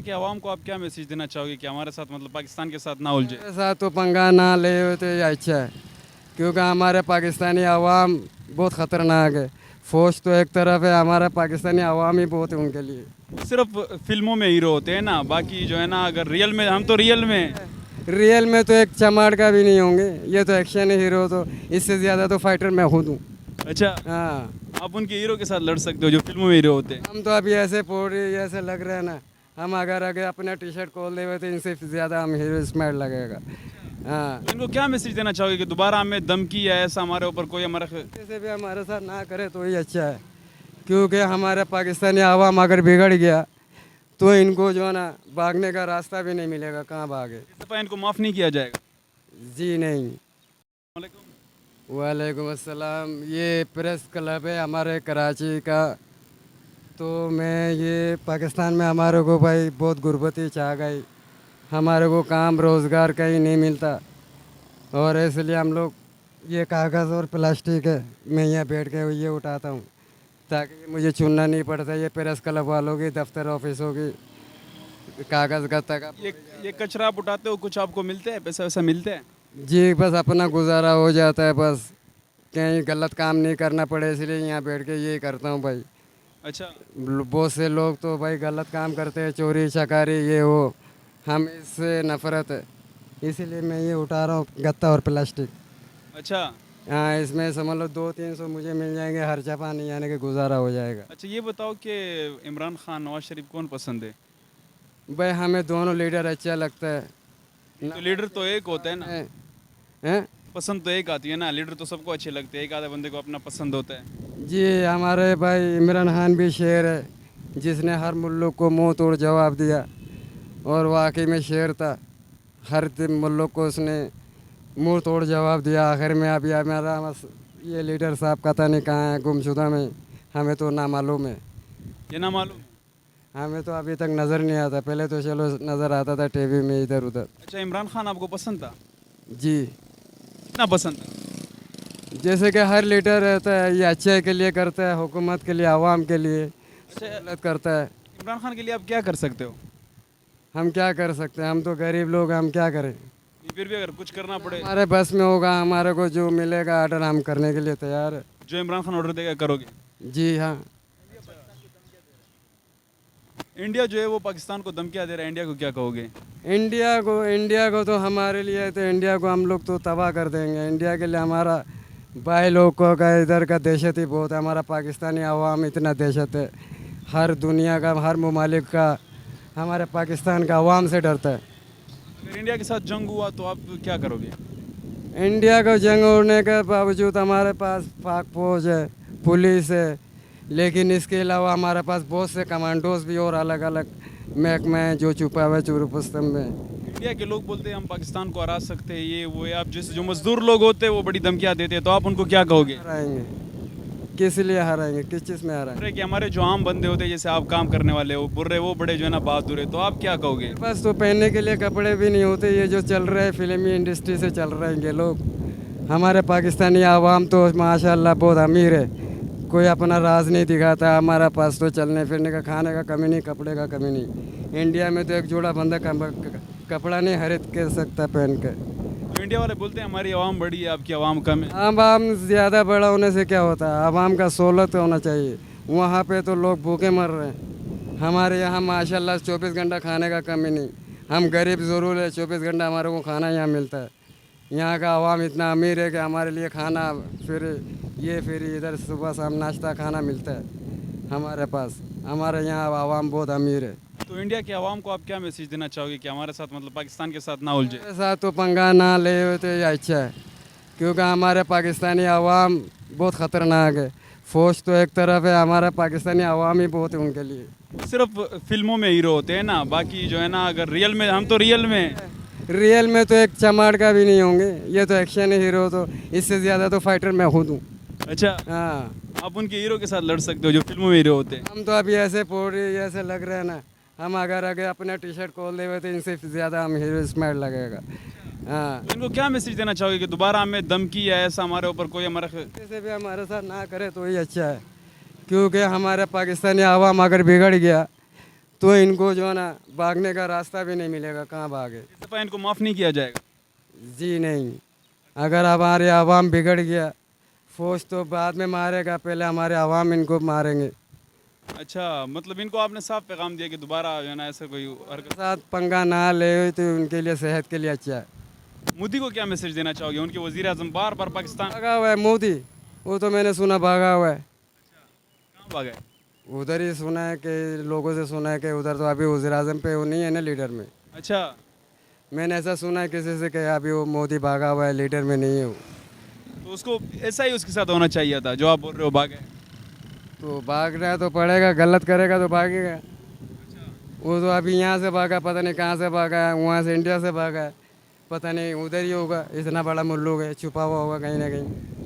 कि आवाम को आप क्या मैसेज देना चाहोगे कि हमारे साथ मतलब पाकिस्तान के साथ ना उलझे? मेरे साथ तो पंगा ना ले तो ये अच्छा है, क्योंकि हमारे पाकिस्तानी अवाम बहुत ख़तरनाक है। फौज तो एक तरफ है, हमारा पाकिस्तानी अवाम ही बहुत है उनके लिए। सिर्फ फिल्मों में हीरो होते हैं ना, बाकी जो है ना अगर रियल में हम तो रियल में हैं। रियल में तो एक चमाड़ का भी नहीं होंगे, ये तो एक्शन हीरो, तो इससे ज़्यादा तो फाइटर मैं खुद हूँ। अच्छा, हाँ, आप उनके हीरो के साथ लड़ सकते हो जो फिल्मों में हीरो होते हैं। हम तो अभी ऐसे पोड़ी ऐसे लग रहे हैं ना, हम अगर अगर अपना टी शर्ट खोल दे तो इनसे ज़्यादा हम हीरो स्माइल लगेगा। हाँ, तो इनको क्या मैसेज देना चाहोगे कि दोबारा हमें धमकी या ऐसा हमारे ऊपर कोई हमारा जैसे भी हमारे साथ ना करे तो ही अच्छा है, क्योंकि हमारे पाकिस्तानी अवाम अगर बिगड़ गया तो इनको जो है ना भागने का रास्ता भी नहीं मिलेगा, कहाँ भागे। इस दफा इनको माफ़ नहीं किया जाएगा। जी नहीं। वालेकुम। वालेकुम अस्सलाम। ये प्रेस क्लब है हमारे कराची का। तो मैं ये पाकिस्तान में हमारे को भाई बहुत गुर्बती छा गई, हमारे को काम रोज़गार कहीं नहीं मिलता, और इसलिए हम लोग ये कागज़ और प्लास्टिक है, मैं यहाँ बैठ के ये उठाता हूँ ताकि मुझे चुनना नहीं पड़ता। ये प्रेस क्लब वालों की, दफ्तर ऑफिसों की कागज़ का तक। ये कचरा आप उठाते हो, कुछ आपको मिलते हैं, पैसा वैसा मिलते हैं? जी बस अपना गुजारा हो जाता है, बस कहीं गलत काम नहीं करना पड़े, इसलिए यहाँ बैठ के यही करता हूँ भाई। अच्छा, बहुत से लोग तो भाई गलत काम करते हैं, चोरी चकारी ये वो, हम इससे नफरत है, इसीलिए मैं ये उठा रहा हूँ गत्ता और प्लास्टिक। अच्छा। हाँ, इसमें समझ लो 200-300 मुझे मिल जाएंगे, खर्चा पानी यानी कि गुजारा हो जाएगा। अच्छा, ये बताओ कि इमरान खान, नवाज शरीफ कौन पसंद है? भाई हमें दोनों लीडर अच्छा लगता है। तो लीडर तो एक होता है ना, हैं? हैं? पसंद तो एक आती है ना। लीडर तो सबको अच्छे लगते हैं, एक आधे बंदे को अपना पसंद होता है। जी हमारे भाई इमरान खान भी शेर है, जिसने हर मुल्क को मुंह तोड़ जवाब दिया, और वाकई में शेर था। हर मुल्क को उसने मुंह तोड़ जवाब दिया। आखिर में अभी हमारा ये लीडर साहब पता नहीं कहाँ है, गुमशुदा में, हमें तो ना मालूम है। ये ना मालूम। हमें तो अभी तक नज़र नहीं आता, पहले तो चलो नज़र आता था टीवी में इधर उधर। अच्छा, इमरान खान आपको पसंद था? जी, कितना पसंद था? जैसे कि हर लीडर रहता है, ये अच्छे के लिए करता है, हुकूमत के लिए, आवाम के लिए अच्छा, मदद करता है। इमरान खान के लिए आप क्या कर सकते हो? हम क्या कर सकते हैं, हम तो गरीब लोग हैं, हम क्या करें। फिर भी अगर कुछ करना पड़े, हमारे बस में होगा, हमारे को जो मिलेगा ऑर्डर हम करने के लिए तैयार है। जो इमरान खान ऑर्डर देगा करोगे? जी हाँ। इंडिया जो है वो पाकिस्तान को धमकियां दे रहा है, इंडिया को क्या कहोगे? इंडिया को तो हमारे लिए, तो इंडिया को हम लोग तो तबाह कर देंगे। इंडिया के लिए हमारा भाई लोगों का इधर का दहशत ही बहुत है, हमारा पाकिस्तानी अवाम इतना दहशत है, हर दुनिया का, हर ममालिक का हमारे पाकिस्तान का अवाम से डरता है। अगर इंडिया के साथ जंग हुआ तो आप क्या करोगे? इंडिया को जंग होने के बावजूद हमारे पास पाक फौज है, पुलिस है, लेकिन इसके अलावा हमारे पास बहुत से कमांडोज भी और अलग अलग महकमे हैं जो छुपा हुआ है चूरुपस्तम में। इंडिया के लोग बोलते हैं हम पाकिस्तान को हरा सकते हैं, ये वो है। आप जैसे जो मजदूर लोग होते हैं वो बड़ी धमकियां देते हैं, तो आप उनको क्या कहोगे? हराएंगे, किस लिए हराएंगे, किस चीज़ में हराएंगे। अरे कि हमारे जो आम बंदे होते हैं, जैसे आप काम करने वाले हो, बुर्रे वो बड़े जो है ना बहादुर है, तो आप क्या कहोगे? बस तो पहनने के लिए कपड़े भी नहीं होते, ये जो चल रहा है फिल्मी इंडस्ट्री से चल रहे हैं ये लोग। हमारे पाकिस्तानी आवाम तो माशाल्लाह बहुत अमीर है, कोई अपना राज नहीं दिखाता। हमारा पास तो चलने फिरने का, खाने का कमी नहीं, कपड़े का कमी नहीं। इंडिया में तो एक जोड़ा बंदा कपड़ा नहीं खरीद के सकता पहन के। तो इंडिया वाले बोलते हैं हमारी आवाम बड़ी है, आपकी आवाम कम है। आवाम ज़्यादा बड़ा होने से क्या होता है, आवाम का सहूलत होना चाहिए। वहाँ पे तो लोग भूखे मर रहे हैं, हमारे यहाँ माशाल्लाह 24 घंटा खाने का कमी नहीं। हम गरीब ज़रूर है, 24 घंटा हमारे को खाना यहाँ मिलता है। यहाँ का आवाम इतना अमीर है कि हमारे लिए खाना फिर इधर सुबह शाम नाश्ता खाना मिलता है हमारे पास। हमारे यहाँ आवाम बहुत अमीर है। तो इंडिया के आवाम को आप क्या मैसेज देना चाहोगे कि हमारे साथ मतलब पाकिस्तान के साथ ना उलझे? मेरे साथ तो पंगा ना ले तो ये अच्छा है, क्योंकि हमारे पाकिस्तानी अवाम बहुत ख़तरनाक है। फौज तो एक तरफ है, हमारा पाकिस्तानी अवाम ही बहुत है उनके लिए। सिर्फ फिल्मों में हीरो होते हैं ना, बाकी जो है ना अगर रियल में हम तो रियल में हैं। रियल में तो एक चमाड़ का भी नहीं होंगे, ये तो एक्शन हीरो, तो इससे ज़्यादा तो फाइटर मैं खुद हूँ। अच्छा, हाँ, आप उनके हीरो के साथ लड़ सकते हो जो फिल्मों में हीरो होते हैं। हम तो अभी ऐसे पोड़ी ऐसे लग रहे हैं ना, हम अगर अपना टी शर्ट खोल दे तो इनसे ज़्यादा हम हीरो स्माइल लगेगा। हाँ, तो इनको क्या मैसेज देना चाहोगे कि दोबारा हमें धमकी या ऐसा हमारे ऊपर कोई हमारा जैसे भी हमारे साथ ना करे तो ही अच्छा है, क्योंकि हमारे पाकिस्तानी आवाम अगर बिगड़ गया तो इनको जो है ना भागने का रास्ता भी नहीं मिलेगा, कहाँ भागे। इस दफ़ा इनको माफ़ नहीं किया जाएगा। जी नहीं, अगर हमारे आवाम बिगड़ गया, फौज तो बाद में मारेगा, पहले हमारे आवाम इनको मारेंगे। अच्छा, मतलब इनको आपने साफ पैगाम दिया कि दोबारा जो है ना ऐसा कोई हरकत। साथ पंगा ना ले तो उनके लिए सेहत के लिए अच्छा है। मोदी को क्या मैसेज देना चाहोगे? उनके वजीर आजम बार बार पाकिस्तान भागा हुआ है मोदी, वो तो मैंने सुना भागा हुआ है। कहाँ भागा है? उधर ही सुना है कि लोगों से सुना है कि उधर तो अभी वज़ीर आज़म पे वो नहीं है ना लीडर में। अच्छा, मैंने ऐसा सुना है किसी से कि अभी वो मोदी भागा हुआ है, लीडर में नहीं है वो। तो उसको ऐसा ही उसके साथ होना चाहिए था जो आप बोल रहे हो भागे। तो भागना तो पड़ेगा, गलत करेगा तो भागेगा। वो तो अभी यहाँ से भागा, पता नहीं कहाँ से भागा है, वहाँ से इंडिया से भागा है, पता नहीं उधर ही होगा। इतना बड़ा मुल्क है, छुपा हुआ होगा कहीं ना कहीं।